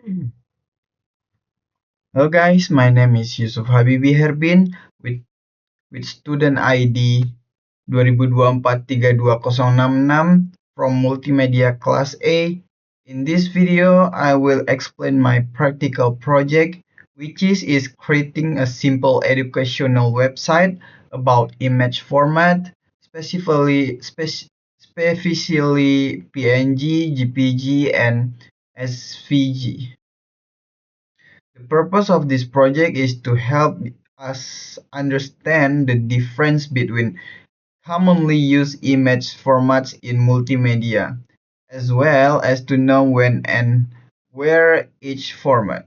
Hello guys, my name is Yusuf Habibi Herbin with student ID 2024-32066 from Multimedia Class A. In this video, I will explain my practical project, which is creating a simple educational website about image format, specifically PNG, JPG, and SVG. The purpose of this project is to help us understand the difference between commonly used image formats in multimedia, as well as to know when and where each format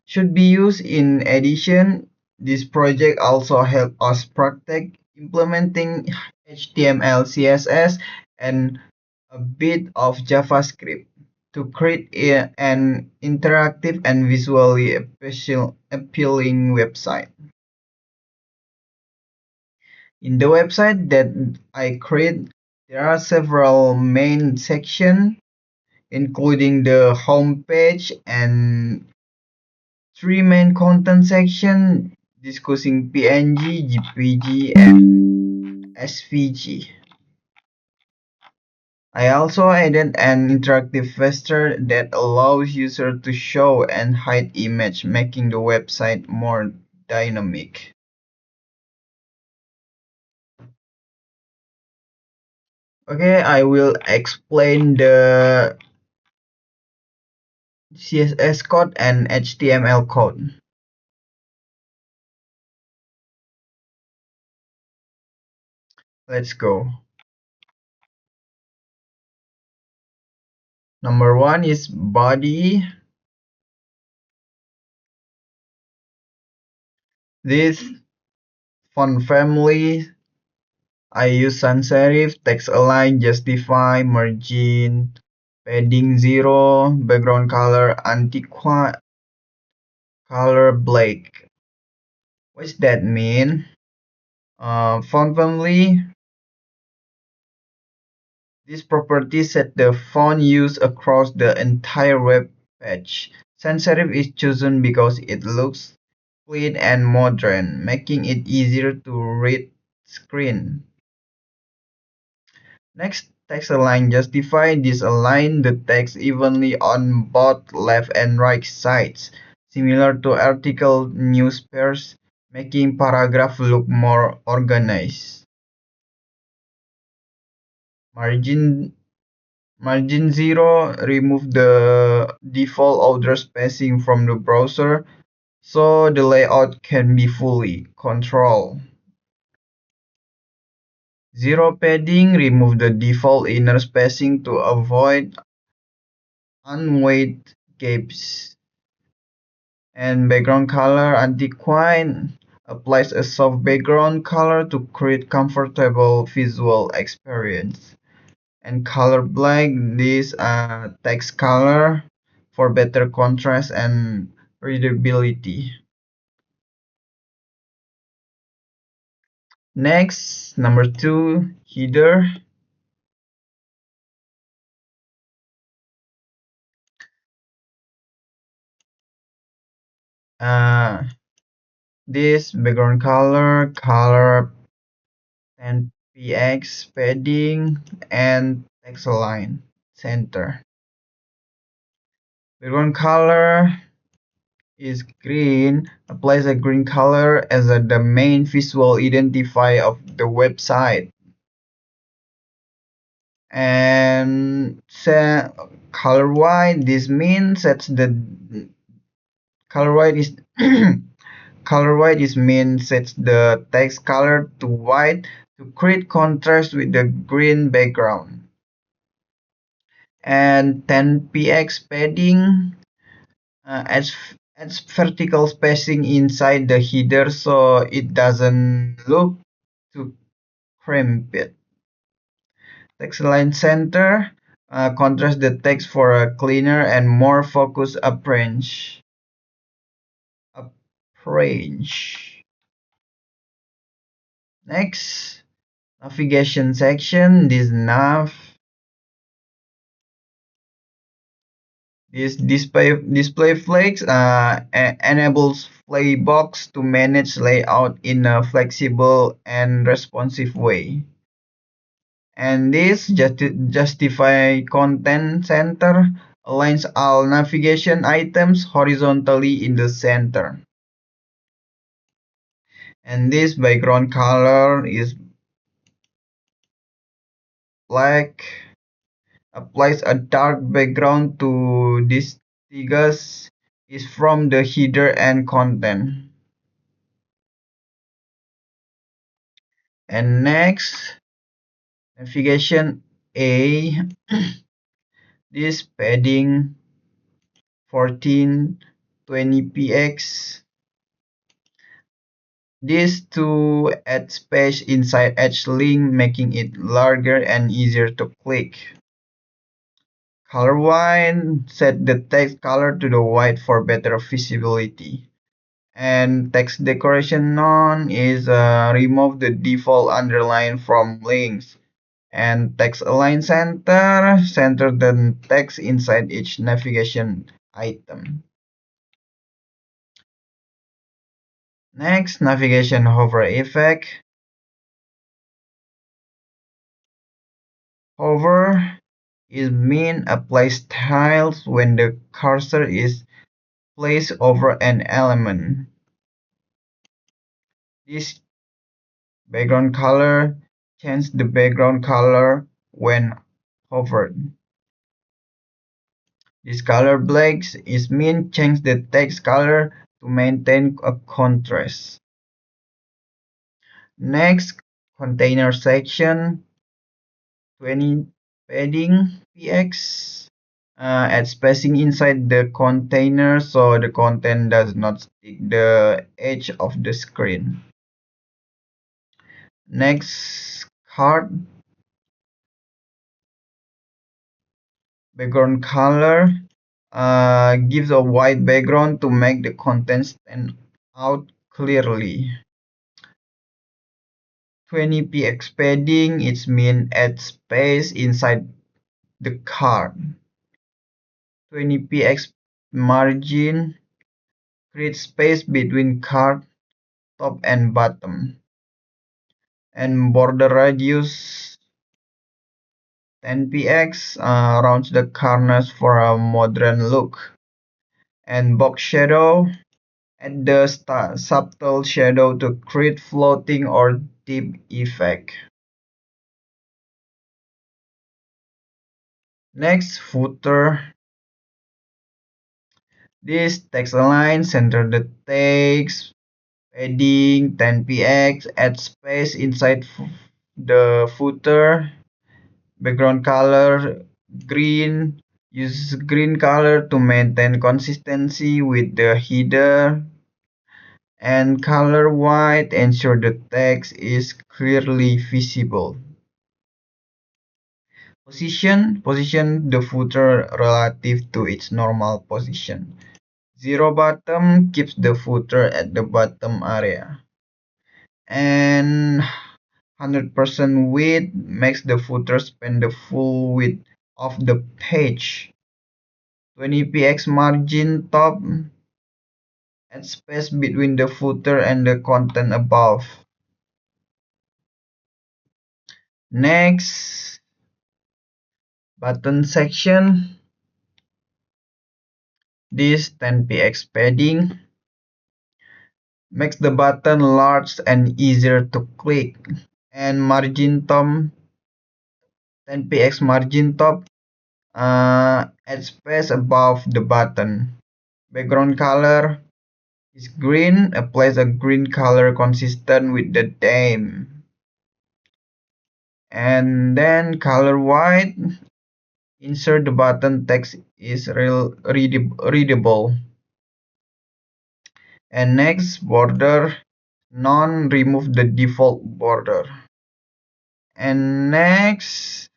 should be used. In addition, this project also helps us practice implementing HTML, CSS, and a bit of JavaScript to create an interactive and visually appealing website. In the website that I create, there are several main sections, including the home page and three main content sections discussing PNG, JPG, and SVG. I also added an interactive feature that allows users to show and hide images, making the website more dynamic. Okay, I will explain the CSS code and HTML code. Let's go. Number one is body. This font family, I use sans serif, text align, justify, margin, padding 0, background color antiquated, color black. What's that mean? Font family. This property set the font used across the entire web page. Sans serif is chosen because it looks clean and modern, making it easier to read screen. Next, text align justify. This align the text evenly on both left and right sides, similar to article news pairs, making paragraph look more organized. Margin 0, remove the default order spacing from the browser so the layout can be fully controlled. Zero padding, remove the default inner spacing to avoid unwanted gaps. And background color anti-quite applies a soft background color to create comfortable visual experience. And color black, this text color for better contrast and readability. Next, number 2, header. Uh, this background color 10px padding, and text align center. Background color is green, applies a green color as the main visual identifier of the website. And color white, this means sets the color white is color white is mean sets the text color to white to create contrast with the green background. And 10px padding adds vertical spacing inside the header so it doesn't look too cramped. Text align center contrast the text for a cleaner and more focused approach. Next, navigation section. This nav This display flags enables Playbox to manage layout in a flexible and responsive way. And this Justify Content Center aligns all navigation items horizontally in the center. And this background color is black. Applies a dark background to distinguish is from the header and content. And next, navigation A. This padding 1420px. This to add space inside each link, making it larger and easier to click. Color white, set the text color to the white for better visibility. And text decoration none is remove the default underline from links. And text align center, center the text inside each navigation item. Next, navigation hover effect. Hover is mean apply styles when the cursor is placed over an element. This background color change the background color when hovered. This color black is mean change the text color to maintain a contrast. Next, container section 20 padding px. Add spacing inside the container so the content does not stick the edge of the screen. Next, card background color gives a white background to make the content stand out clearly. 20px padding it means add space inside the card. 20px margin create space between card top and bottom. And border radius 10px rounds the corners for a modern look. And box shadow add the subtle shadow to create floating or deep effect. Next, footer. This text align, center the text, padding 10px, add space inside the footer, background color green, use green color to maintain consistency with the header, and color white ensure the text is clearly visible. Position the footer relative to its normal position. Zero bottom keeps the footer at the bottom area. And 100% width makes the footer span the full width of the page. 20px margin top add space between the footer and the content above. Next, button section. This 10px padding makes the button large and easier to click. And margin top 10px margin top add space above the button. Background color is green, applies a green color consistent with the theme. And then color white, insert the button text is readable. And next, border none, remove the default border. And next,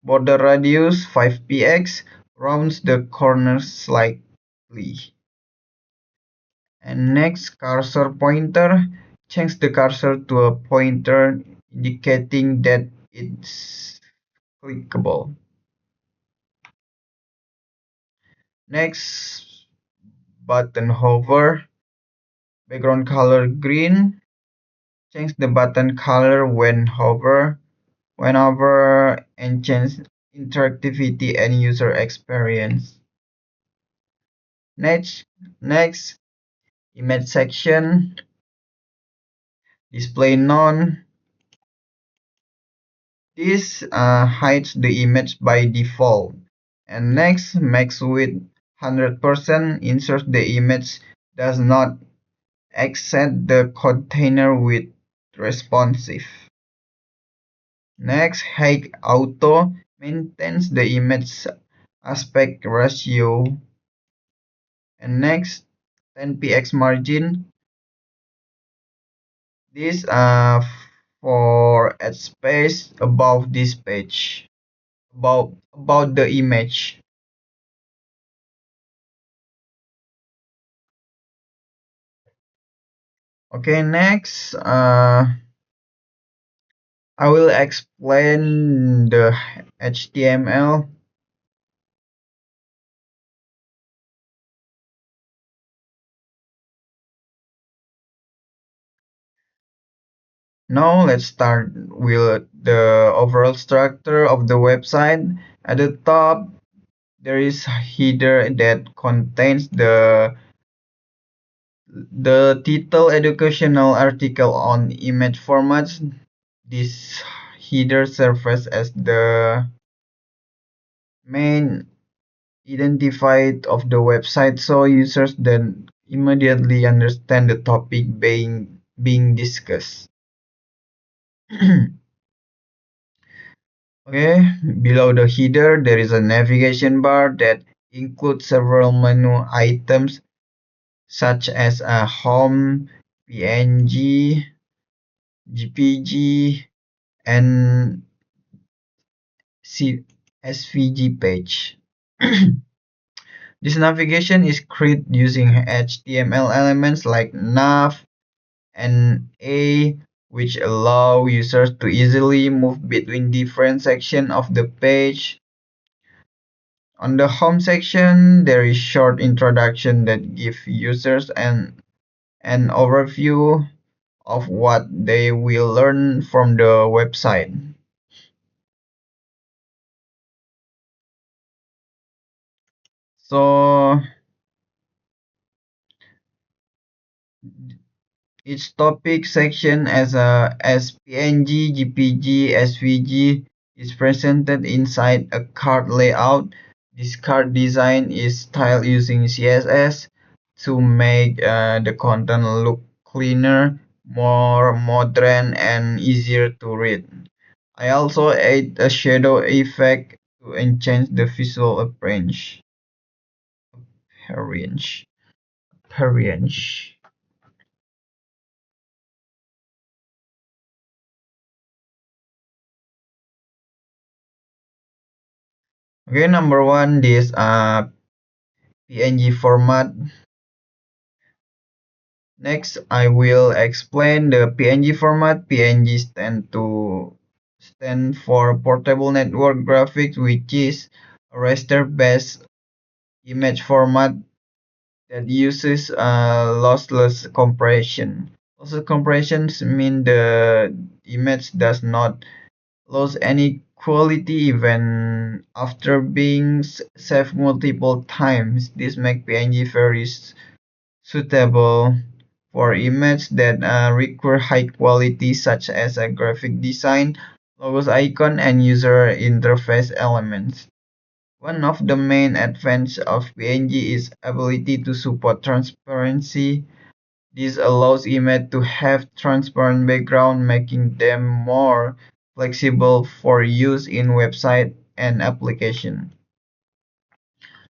border radius 5px, rounds the corners slightly. And next, cursor pointer, change the cursor to a pointer indicating that it's clickable. Next, button hover, background color green. Change the button color whenever, and change interactivity and user experience. Next, next image section, display none. This hides the image by default. And next, max width 100%, ensures the image does not exceed the container width responsive. Next, High Auto maintains the image aspect ratio. And next, 10px margin. This for add space above this page, about the image. Okay, next, I will explain the HTML. Now let's start with the overall structure of the website. At the top, there is a header that contains the title educational article on image formats. This header serves as the main identifier of the website, so users then immediately understand the topic being discussed. Okay, below the header there is a navigation bar that includes several menu items such as a home, PNG, GPG, and SVG page. This navigation is created using HTML elements like nav and a, which allow users to easily move between different sections of the page. On the home section, there is short introduction that gives users an overview of what they will learn from the website. So each topic section as PNG, GPG, SVG is presented inside a card layout. This card design is styled using CSS to make the content look cleaner, more modern, and easier to read. I also add a shadow effect to enhance the visual appearance. Appearance. Appearance. Okay, number one, this PNG format. Next, I will explain the PNG format. PNG stand for Portable Network Graphics, which is a raster-based image format that uses lossless compression. Lossless compressions mean the image does not lose any quality even after being saved multiple times. This makes PNG very suitable for images that require high quality, such as a graphic design, logos icon, and user interface elements. One of the main advantages of PNG is ability to support transparency. This allows images to have transparent background, making them more flexible for use in website and application.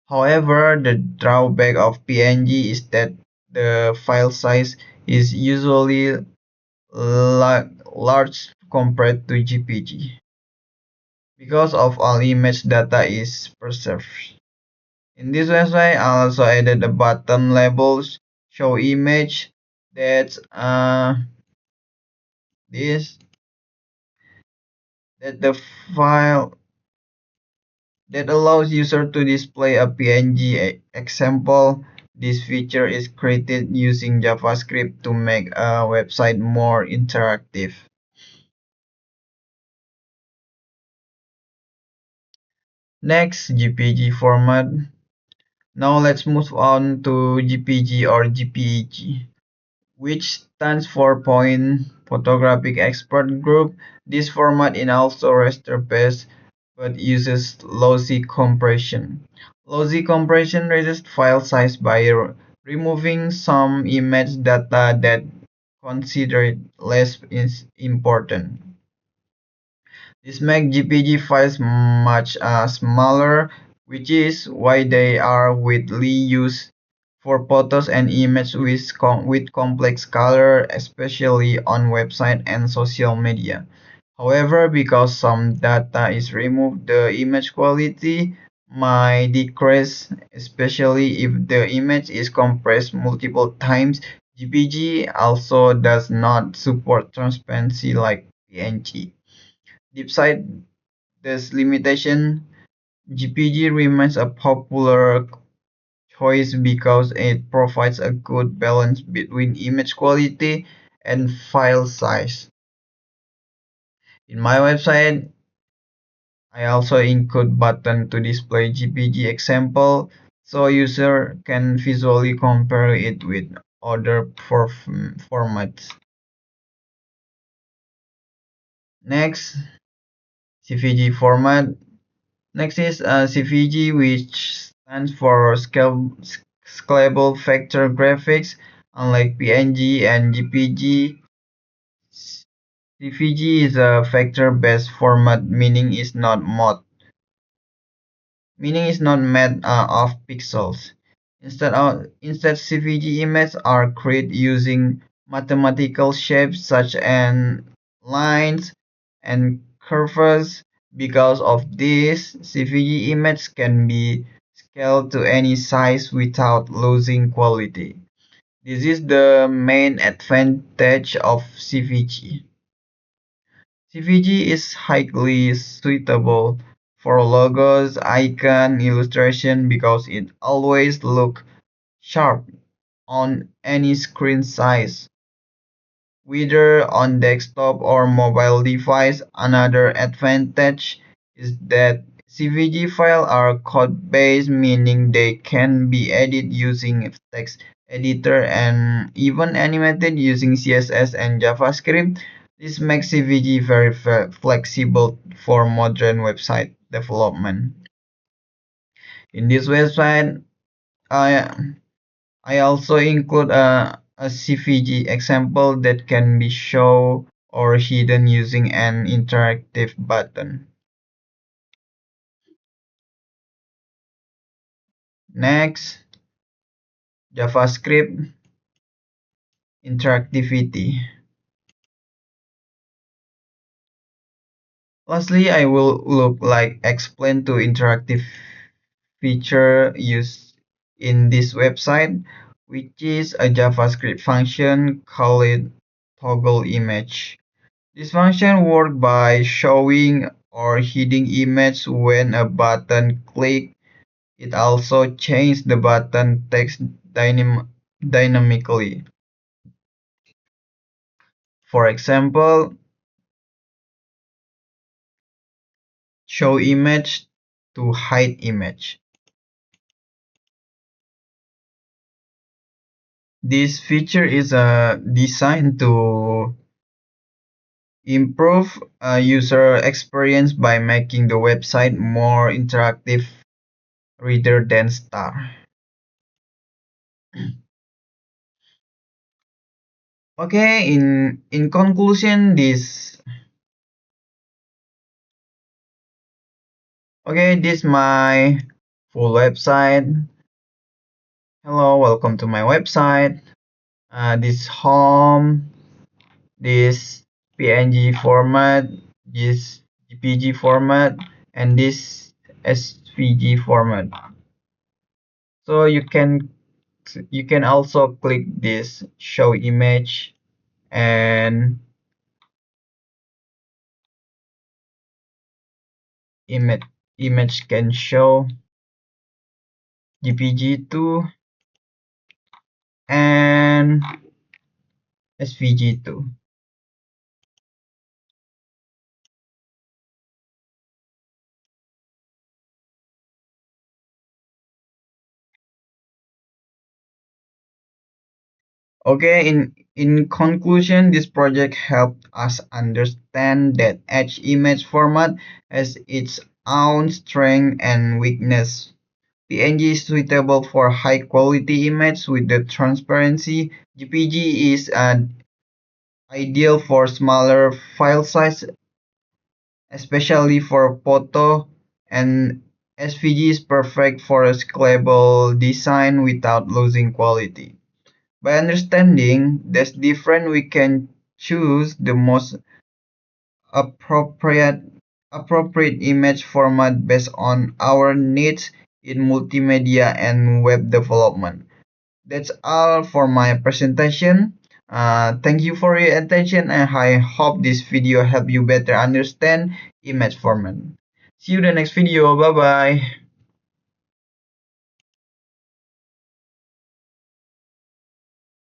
However, the drawback of PNG is that the file size is usually large compared to GPG because of all image data is preserved. In this website, I also added a button labels show image that this that the file that allows user to display a PNG example. This feature is created using JavaScript to make a website more interactive. Next, GPG format. Now let's move on to GPG or GPEG, which stands for Point Photographic Expert Group. This format is also raster-based but uses lossy compression. Lossy compression reduces file size by removing some image data that considered less important. This makes GPG files much smaller, which is why they are widely used for photos and images with complex color, especially on website and social media. However, because some data is removed, the image quality might decrease, especially if the image is compressed multiple times. GPG also does not support transparency like PNG. Despite this limitation, GPG remains a popular choice because it provides a good balance between image quality and file size. In my website, I also include button to display GPG example so user can visually compare it with other formats. Next, CVG format. Next is CVG, which stands for Scalable Vector Graphics. Unlike PNG and GPG, CVG is a vector-based format, meaning is not made of pixels. Instead, CVG images are created using mathematical shapes such as lines and curves. Because of this, CVG images can be scaled to any size without losing quality. This is the main advantage of CVG. CVG is highly suitable for logos, icon, illustration because it always looks sharp on any screen size, whether on desktop or mobile device. Another advantage is that CVG files are code-based, meaning they can be edited using text editor and even animated using CSS and JavaScript. This makes CVG very flexible for modern website development. In this website, I I also include a CVG example that can be shown or hidden using an interactive button. Next, JavaScript interactivity. Lastly, I will explain to interactive feature used in this website, which is a JavaScript function called toggle image. This function works by showing or hiding image when a button click. It also changes the button text dynamically. For example, show image to hide image. This feature is designed to improve user experience by making the website more interactive rather than star. Okay, in conclusion, this my full website. Hello, welcome to my website. This home, this PNG format, this GPG format, and this SVG format. So you can also click this show image and image image can show JPG2 and SVG2. Okay, in conclusion, this project helped us understand that each image format has its own strength and weakness. PNG is suitable for high quality image with the transparency. JPG is ideal for smaller file size, especially for photo, and SVG is perfect for a scalable design without losing quality. By understanding this difference, we can choose the most appropriate appropriate image format based on our needs in multimedia and web development. That's all for my presentation. Thank you for your attention, and I hope this video helped you better understand image format. See you in the next video. Bye bye.